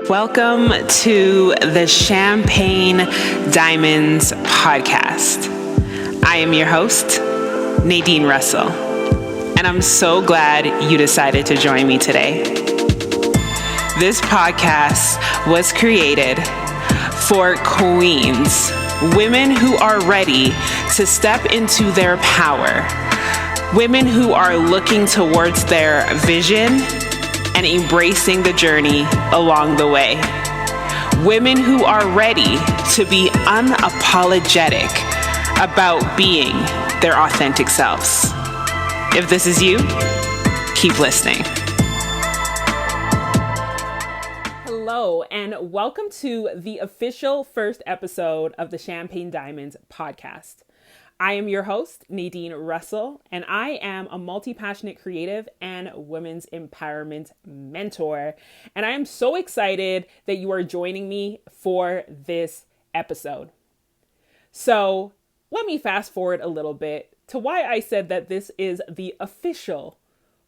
Welcome to the Champagne Diamonds podcast. I am your host, Nadine Russell, and I'm so glad you decided to join me today. This podcast was created for queens, women who are ready to step into their power, women who are looking towards their vision and embracing the journey along the way. Women who are ready to be unapologetic about being their authentic selves. If this is you, keep listening. Hello, and welcome to the official first episode of the Champagne Diamonds podcast. I am your host, Nadine Russell, and I am a multi-passionate creative and women's empowerment mentor. And I am so excited that you are joining me for this episode. So let me fast forward a little bit to why I said that this is the official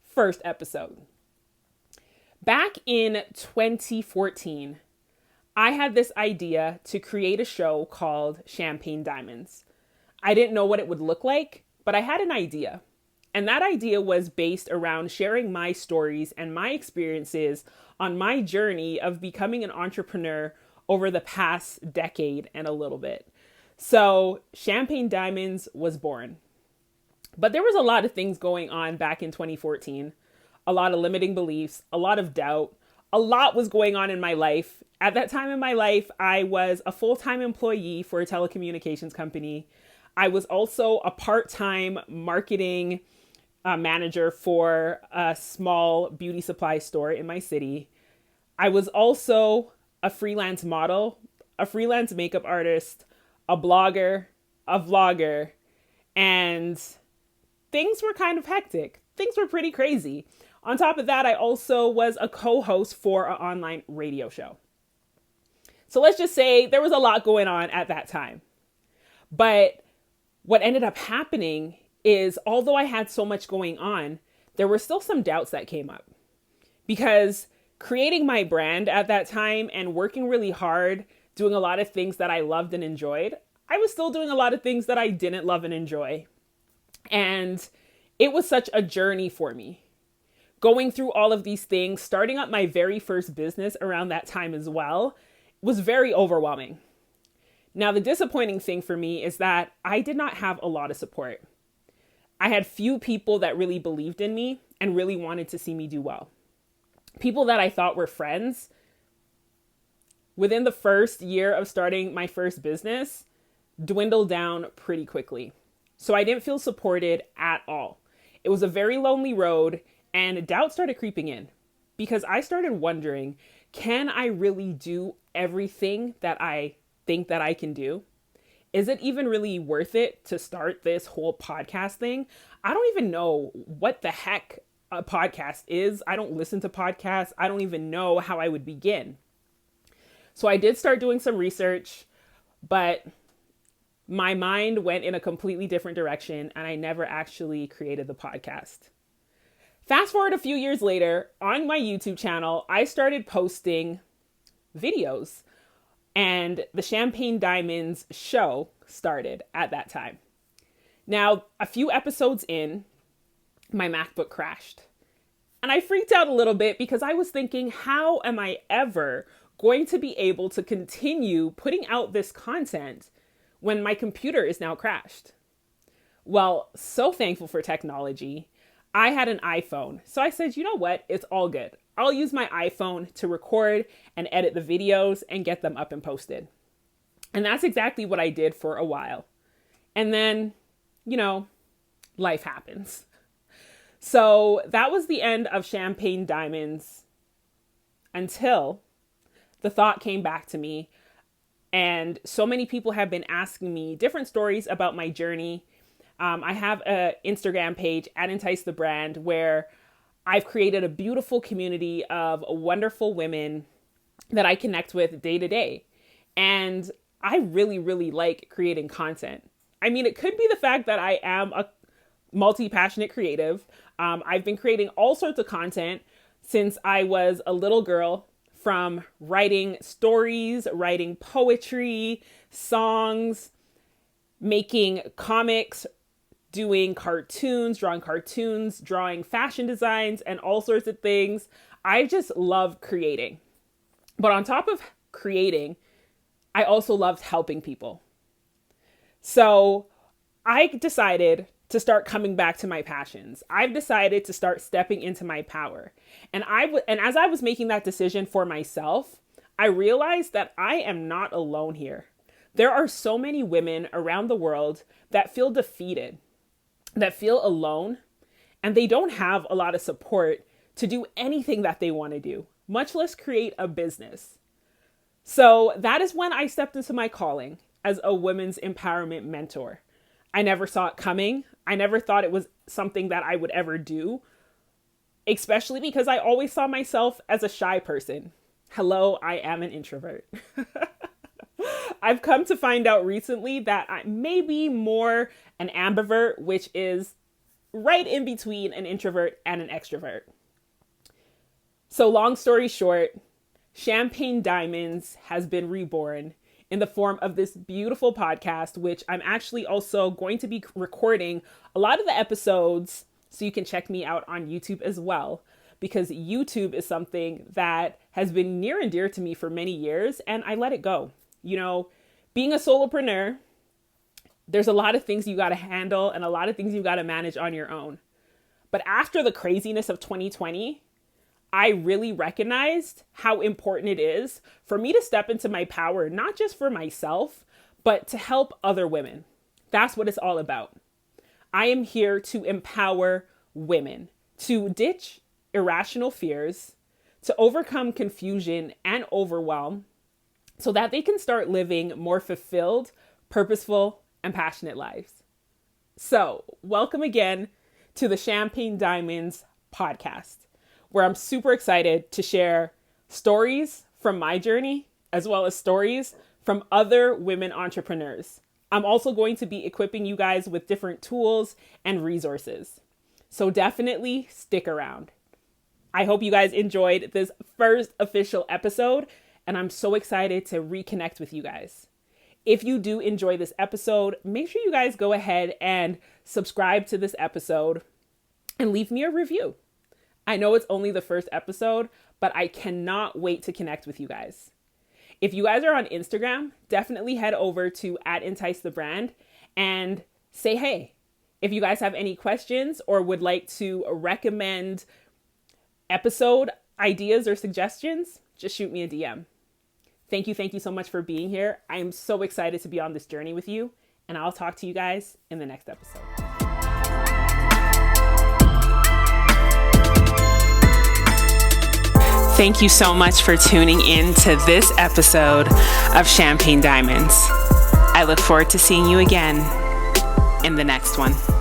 first episode. Back in 2014, I had this idea to create a show called Champagne Diamonds. I didn't know what it would look like, but I had an idea. And that idea was based around sharing my stories and my experiences on my journey of becoming an entrepreneur over the past decade and a little bit. So Champagne Diamonds was born. But there was a lot of things going on back in 2014, a lot of limiting beliefs, a lot of doubt, a lot was going on in my life. At that time in my life, I was a full-time employee for a telecommunications company. I was also a part-time marketing manager for a small beauty supply store in my city. I was also a freelance model, a freelance makeup artist, a blogger, a vlogger, and things were kind of hectic. Things were pretty crazy. On top of that, I also was a co-host for an online radio show. So let's just say there was a lot going on at that time. But what ended up happening is, although I had so much going on, there were still some doubts that came up. Because creating my brand at that time and working really hard, doing a lot of things that I loved and enjoyed, I was still doing a lot of things that I didn't love and enjoy. And it was such a journey for me. Going through all of these things, starting up my very first business around that time as well, was very overwhelming. Now, the disappointing thing for me is that I did not have a lot of support. I had few people that really believed in me and really wanted to see me do well. People that I thought were friends. Within the first year of starting my first business, dwindled down pretty quickly. So I didn't feel supported at all. It was a very lonely road, and doubt started creeping in because I started wondering, can I really do everything that I think that I can do? Is it even really worth it to start this whole podcast thing? I don't even know what the heck a podcast is. I don't listen to podcasts. I don't even know how I would begin. So I did start doing some research, but my mind went in a completely different direction and I never actually created the podcast. Fast forward a few years later, on my YouTube channel, I started posting videos. And the Champagne Diamonds show started at that time. Now, a few episodes in, my MacBook crashed. And I freaked out a little bit because I was thinking, how am I ever going to be able to continue putting out this content when my computer is now crashed? Well, so thankful for technology. I had an iPhone. So I said, you know what? It's all good. I'll use my iPhone to record and edit the videos and get them up and posted. And that's exactly what I did for a while. And then, life happens. So that was the end of Champagne Diamonds until the thought came back to me. And so many people have been asking me different stories about my journey. I have an Instagram page at Entice the Brand where I've created a beautiful community of wonderful women that I connect with day to day. And I really, really like creating content. I mean, it could be the fact that I am a multi-passionate creative. I've been creating all sorts of content since I was a little girl from writing stories, writing poetry, songs, making comics, doing cartoons, drawing fashion designs, and all sorts of things. I just love creating. But on top of creating, I also loved helping people. So I decided to start coming back to my passions. I've decided to start stepping into my power. And as I was making that decision for myself, I realized that I am not alone here. There are so many women around the world that feel defeated, that feel alone, and they don't have a lot of support to do anything that they want to do, much less create a business. So that is when I stepped into my calling as a women's empowerment mentor. I never saw it coming. I never thought it was something that I would ever do, especially because I always saw myself as a shy person. Hello, I am an introvert. I've come to find out recently that I may be more an ambivert, which is right in between an introvert and an extrovert. So long story short, Champagne Diamonds has been reborn in the form of this beautiful podcast, which I'm actually also going to be recording a lot of the episodes so you can check me out on YouTube as well, because YouTube is something that has been near and dear to me for many years, and I let it go. You know, being a solopreneur, there's a lot of things you got to handle and a lot of things you got to manage on your own. But after the craziness of 2020, I really recognized how important it is for me to step into my power, not just for myself, but to help other women. That's what it's all about. I am here to empower women, to ditch irrational fears, to overcome confusion and overwhelm, so that they can start living more fulfilled, purposeful, and passionate lives. So, welcome again to the Champagne Diamonds podcast, where I'm super excited to share stories from my journey, as well as stories from other women entrepreneurs. I'm also going to be equipping you guys with different tools and resources. So definitely stick around. I hope you guys enjoyed this first official episode, and I'm so excited to reconnect with you guys. If you do enjoy this episode, make sure you guys go ahead and subscribe to this episode and leave me a review. I know it's only the first episode, but I cannot wait to connect with you guys. If you guys are on Instagram, definitely head over to @EnticeTheBrand and say hey. If you guys have any questions or would like to recommend episode ideas or suggestions, just shoot me a DM. Thank you so much for being here. I am so excited to be on this journey with you, and I'll talk to you guys in the next episode. Thank you so much for tuning in to this episode of Champagne Diamonds. I look forward to seeing you again in the next one.